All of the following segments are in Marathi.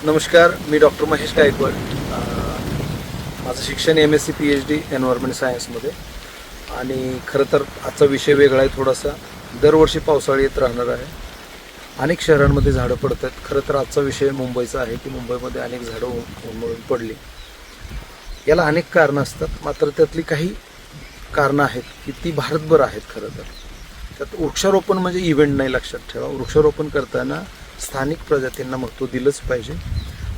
नमस्कार, मी डॉक्टर महेश गायकवाड. माझं शिक्षण MSc PhD एन्व्हायरमेंट सायन्समध्ये. आणि खरं तर आजचा विषय वेगळा आहे थोडासा. दरवर्षी पावसाळा येत राहणार आहे. अनेक शहरांमध्ये झाडं पडत आहेत. खरं तर आजचा विषय मुंबईचा आहे की मुंबईमध्ये अनेक झाडं उन्मळून पडली. याला अनेक कारणं असतात, मात्र त्यातली काही कारणं आहेत की ती भारतभर आहेत. खरं तर त्यात वृक्षारोपण म्हणजे इव्हेंट नाही, लक्षात ठेवा. वृक्षारोपण करताना स्थानिक प्रजातींना महत्त्व दिलंच पाहिजे.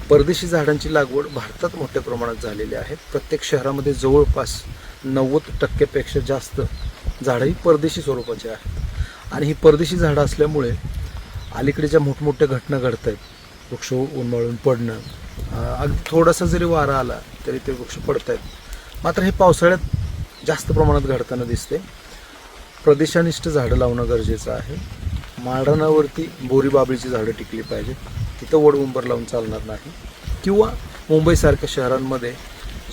परदेशी झाडांची लागवड भारतात मोठ्या प्रमाणात झालेली आहे. प्रत्येक शहरामध्ये जवळपास 90% जास्त झाडं ही परदेशी स्वरूपाची आहेत. आणि ही परदेशी झाडं असल्यामुळे अलीकडे ज्या मोठमोठ्या घटना घडत आहेत, वृक्ष उन्मळून पडणं, अगदी थोडासा जरी वारा आला तरी ते वृक्ष पडत आहेत. मात्र हे पावसाळ्यात जास्त प्रमाणात घडताना दिसते. प्रदेशानिष्ठ झाडं लावणं गरजेचं आहे. माळरानावरती बोरी बाबळीची झाडं टिकली पाहिजेत. तिथं वडउंबर लावून चालणार नाही. किंवा मुंबईसारख्या शहरांमध्ये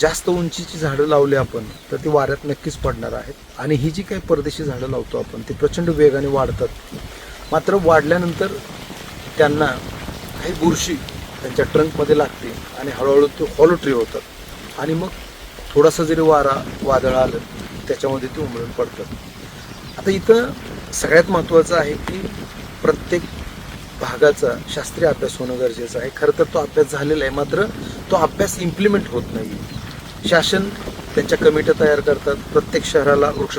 जास्त उंचीची झाडं लावली आपण तर ती वाऱ्यात नक्कीच पडणार आहेत. आणि ही जी काही परदेशी झाडं लावतो आपण ती प्रचंड वेगाने वाढतात. मात्र वाढल्यानंतर त्यांना काही बुरशी त्यांच्या ट्रंकमध्ये लागते आणि हळूहळू ते हॉलो ट्री होतात. आणि मग थोडासा जरी वादळ आलं त्याच्यामध्ये ते उमळून पडतात. आता इथं सगळ्यात महत्त्वाचं आहे की प्रत्येक भागाचा शास्त्रीय अभ्यास होणं गरजेचं आहे. खरं तर तो अभ्यास झालेला आहे, मात्र तो अभ्यास इम्प्लिमेंट होत नाही. शासन त्यांच्या कमिट्या तयार करतात. प्रत्येक शहराला वृक्ष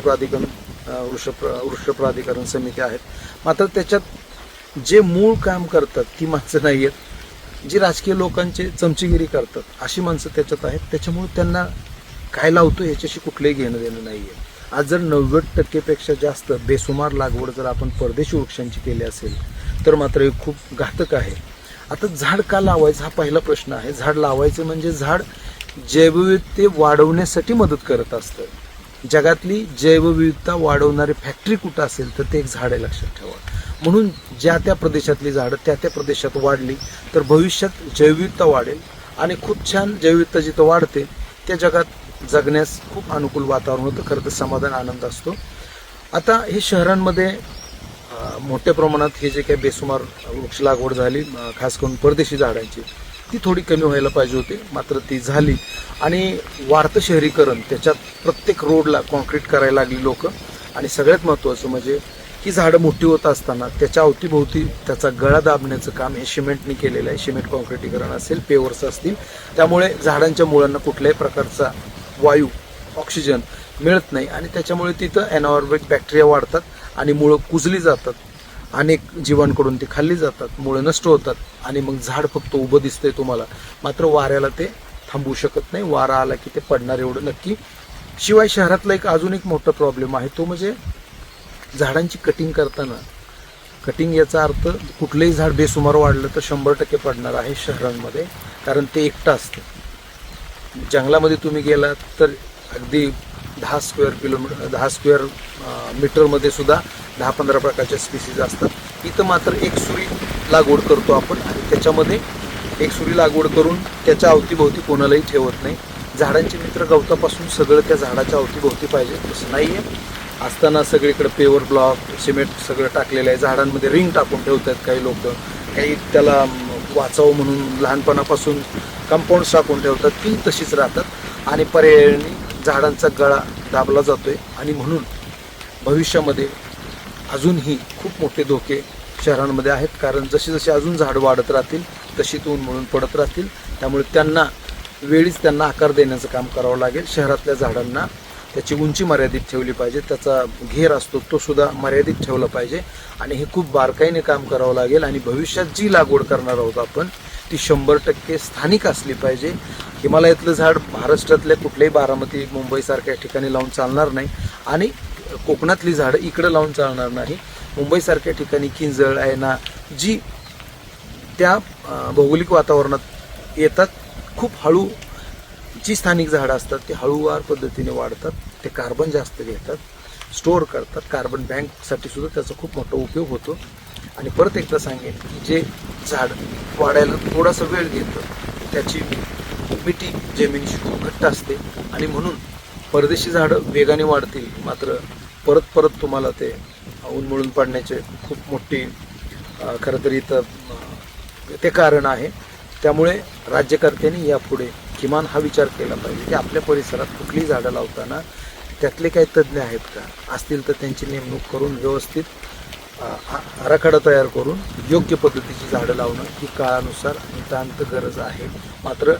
प्राधिकरण समिती आहेत. मात्र त्याच्यात जे मूळ काम करतात ती माणसं नाही आहेत. जी राजकीय लोकांचे चमचेगिरी करतात अशी माणसं त्याच्यात आहेत. त्याच्यामुळे त्यांना काय लावतो याच्याशी कुठलंही घेणं देणं नाही आहे. आज जर 90% जास्त बेसुमार लागवड जर आपण परदेशी वृक्षांची केली असेल तर मात्र हे खूप घातक आहे. आता झाड का लावायचं हा पहिला प्रश्न आहे. झाड लावायचं म्हणजे झाड जैवविविधता वाढवण्यासाठी मदत करत असतं. जगातली जैवविविधता वाढवणारी फॅक्टरी कुठं असेल तर ते एक झाड आहे, लक्षात ठेवा. म्हणून ज्या त्या प्रदेशातली झाडं त्या त्या प्रदेशात वाढली तर भविष्यात जैवविविधता वाढेल. आणि खूप छान जैवविविधता जिथं वाढते त्या जगात जगण्यास खूप अनुकूल वातावरण होतं. खरं तर समाधान, आनंद असतो. आता हे शहरांमध्ये मोठ्या प्रमाणात हे जे काही बेसुमार वृक्ष लागवड झाली, खास करून परदेशी झाडांची, ती थोडी कमी व्हायला पाहिजे होती. मात्र ती झाली. आणि वाढतं शहरीकरण, त्याच्यात प्रत्येक रोडला कॉन्क्रीट करायला लागली लोक. आणि सगळ्यात महत्त्वाचं म्हणजे ही झाडं मोठी होत असताना त्याच्या अवतीभोवती त्याचा गळा दाबण्याचं काम हे सिमेंटने केलेलं आहे. सिमेंट कॉन्क्रिटीकरण असेल, पेवर्स असतील. त्यामुळे झाडांच्या मुळांना कुठल्याही प्रकारचा वायू, ऑक्सिजन मिळत नाही. आणि त्याच्यामुळे तिथं एनारोबिक बॅक्टेरिया वाढतात आणि मुळं कुजली जातात. अनेक जीवांकडून ती खाल्ली जातात, मुळं नष्ट होतात. आणि मग झाड फक्त उभं दिसतंय तुम्हाला, मात्र वाऱ्याला ते थांबवू शकत नाही. वारा आला की ते पडणार एवढं नक्की. शिवाय शहरातला अजून एक मोठा प्रॉब्लेम आहे, तो म्हणजे झाडांची कटिंग करताना, कटिंग याचा अर्थ कुठलंही झाड बेसुमार वाढलं तर 100% पडणार आहे शहरांमध्ये. कारण ते एकटं असतं. जंगलामध्ये तुम्ही गेलात तर अगदी 10 स्क्वेअर मीटरमध्ये सुद्धा 10-15 प्रकारच्या स्पीसीज असतात. इथं मात्र एक सुरी लागवड करतो आपण आणि त्याच्यामध्ये एक सुरी लागवड करून त्याच्या अवतीभोवती कोणालाही ठेवत नाही. झाडांचे मित्र गवतापासून सगळं त्या झाडाच्या अवतीभोवती पाहिजे तसं नाही आहे. असताना सगळीकडे पेवर ब्लॉक, सिमेंट सगळं टाकलेलं आहे. झाडांमध्ये रिंग टाकून ठेवतात काही लोक, काही त्याला वाचावं म्हणून लहानपणापासून कंपाऊंड्स टाकून ठेवतात. ती तशीच राहतात आणि पर्यायाने झाडांचा गळा दाबला जातोय. आणि म्हणून भविष्यामध्ये अजूनही खूप मोठे धोके शहरांमध्ये आहेत. कारण जशी जशी अजून झाडं वाढत राहतील तशी ती उन्मळून पडत राहतील. त्यामुळे त्यांना वेळीच त्यांना आकार देण्याचं काम करावं लागेल. शहरातल्या झाडांना त्याची उंची मर्यादित ठेवली पाहिजे. त्याचा घेर असतो तो सुद्धा मर्यादित ठेवला पाहिजे. आणि हे खूप बारकाईने काम करावं लागेल. आणि भविष्यात जी लागवड करणार आहोत आपण ती 100% स्थानिक असली पाहिजे. हिमालयातलं झाड महाराष्ट्रातल्या कुठल्याही बारामती, मुंबईसारख्या ठिकाणी लावून चालणार नाही. आणि कोकणातली झाडं इकडं लावून चालणार नाही. मुंबईसारख्या ठिकाणी किंजळ, ऐना जी त्या भौगोलिक वातावरणात येतात, खूप हळू जी स्थानिक झाडं असतात ती हळूवार पद्धतीने वाढतात. ते कार्बन जास्त घेतात, स्टोअर करतात. कार्बन बँकसाठी सुद्धा त्याचा खूप मोठा उपयोग होतो. आणि परत एकदा सांगेन की जे झाड वाढायला थोडासा वेळ घेतं त्याची मिठी जमिनीशी खूप घट्ट असते. आणि म्हणून परदेशी झाडं वेगाने वाढतील, मात्र परत परत तुम्हाला ते उन्मळून पडण्याचे खूप मोठी खरं तर इथं ते कारण आहे. त्यामुळे राज्यकर्त्यांनी यापुढे किमान हा विचार केला पाहिजे की आपल्या परिसरात कुठलीही झाडं लावताना त्यातले काही तज्ज्ञ आहेत का, असतील तर त्यांची नेमणूक करून व्यवस्थित आराखडा तयार करून योग्य पद्धतीची झाडं लावणं ही काळानुसार नितांत गरज आहे. मात्र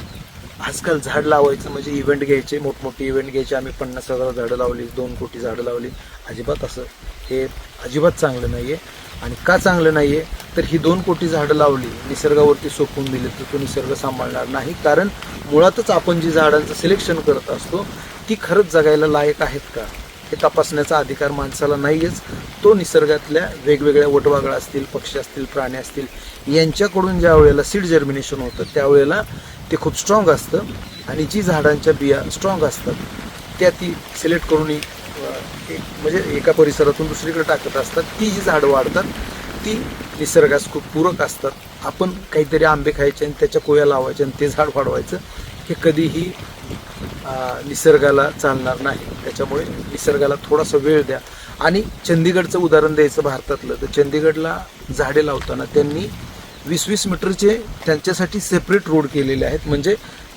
आजकाल झाड लावायचं म्हणजे इव्हेंट घ्यायचे, मोठमोठे इव्हेंट घ्यायचे, आम्ही 50,000 झाडं लावली, 2 कोटी झाडं लावली, अजिबात असं हे अजिबात चांगलं नाही आहे. आणि का चांगलं नाही आहे तर ही 2 कोटी झाडं लावली निसर्गावरती सोपवून दिली तर तो निसर्ग सांभाळणार नाही. कारण मुळातच आपण जी झाडांचं सिलेक्शन करत असतो ती खरंच जगायला लायक आहेत का हे तपासण्याचा अधिकार माणसाला नाहीच. तो निसर्गातल्या वेगवेगळ्या वटवाघळं असतील, पक्षी असतील, प्राणी असतील यांच्याकडून ज्या वेळेला सीड जर्मिनेशन होतं त्यावेळेला ते खूप स्ट्रॉंग असतं आणि जी झाडांच्या बिया स्ट्रॉंग असतात त्या ती सिलेक्ट करून म्हणजे एका परिसरातून दुसरीकडे टाकत असतात. ती जी झाडं वाढतात ती निसर्गास खूप पूरक असतात. आपण काहीतरी आंबे खायचे आणि त्याच्या कोया लावायच्या आणि ते झाड वाढवायचं हे कधीही निसर्गाला चालणार नाही. त्याच्यामुळे निसर्गाला थोडासा वेळ द्या. आणि चंदीगडचं उदाहरण द्यायचं भारतातलं तर चंदीगडला झाडे लावताना त्यांनी 20-20 मीटरचे त्यांच्यासाठी सेपरेट रोड केलेले आहेत, म्हणजे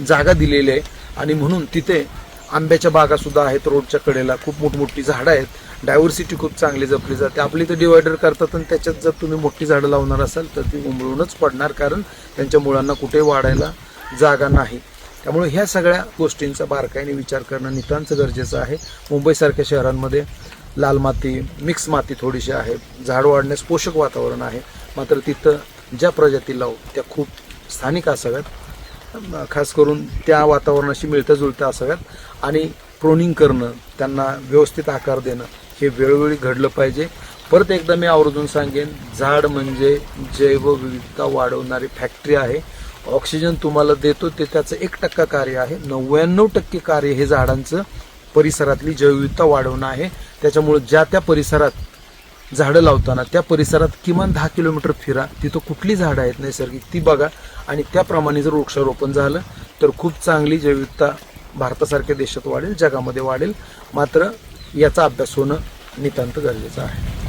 जागा दिलेली आहे. आणि म्हणून तिथे आंब्याच्या बागासुद्धा आहेत रोडच्या कडेला, खूप मोठमोठी झाडं आहेत, डायव्हर्सिटी खूप चांगली जपली जाते. आपली तर डिवायडर करतात आणि त्याच्यात जर तुम्ही मोठी झाडं लावणार असाल तर ती उमळूनच पडणार, कारण त्यांच्या मुळांना कुठे वाढायला जागा नाही. त्यामुळे ह्या सगळ्या गोष्टींचा बारकाईने विचार करणं नितांत गरजेचं आहे. मुंबईसारख्या शहरांमध्ये लाल माती, मिक्स माती थोडीशी आहे, झाड वाढण्यास पोषक वातावरण आहे. मात्र तिथं ज्या प्रजाती लावू त्या खूप स्थानिक असाव्यात, खास करून त्या वातावरणाशी मिळत्या जुळत्या असाव्यात. आणि प्रोनिंग करणं, त्यांना व्यवस्थित आकार देणं हे वेळोवेळी घडलं पाहिजे. परत एकदा मी आवर्जून सांगेन, झाड म्हणजे जैवविविधता वाढवणारी फॅक्टरी आहे. ऑक्सिजन तुम्हाला देतो ते त्याचं 1% कार्य आहे, 99% कार्य हे झाडांचं परिसरातली जैवविविधता वाढवणं आहे. त्याच्यामुळे ज्या त्या परिसरात झाडं लावताना त्या परिसरात किमान 10 किलोमीटर फिरा, तिथं कुठली झाडं आहेत नैसर्गिक ती बघा आणि त्याप्रमाणे जर वृक्षारोपण झालं तर खूप चांगली जैवविविधता भारतासारख्या देशात वाढेल, जगामध्ये वाढेल. मात्र याचा अभ्यास होणं नितांत गरजेचं आहे.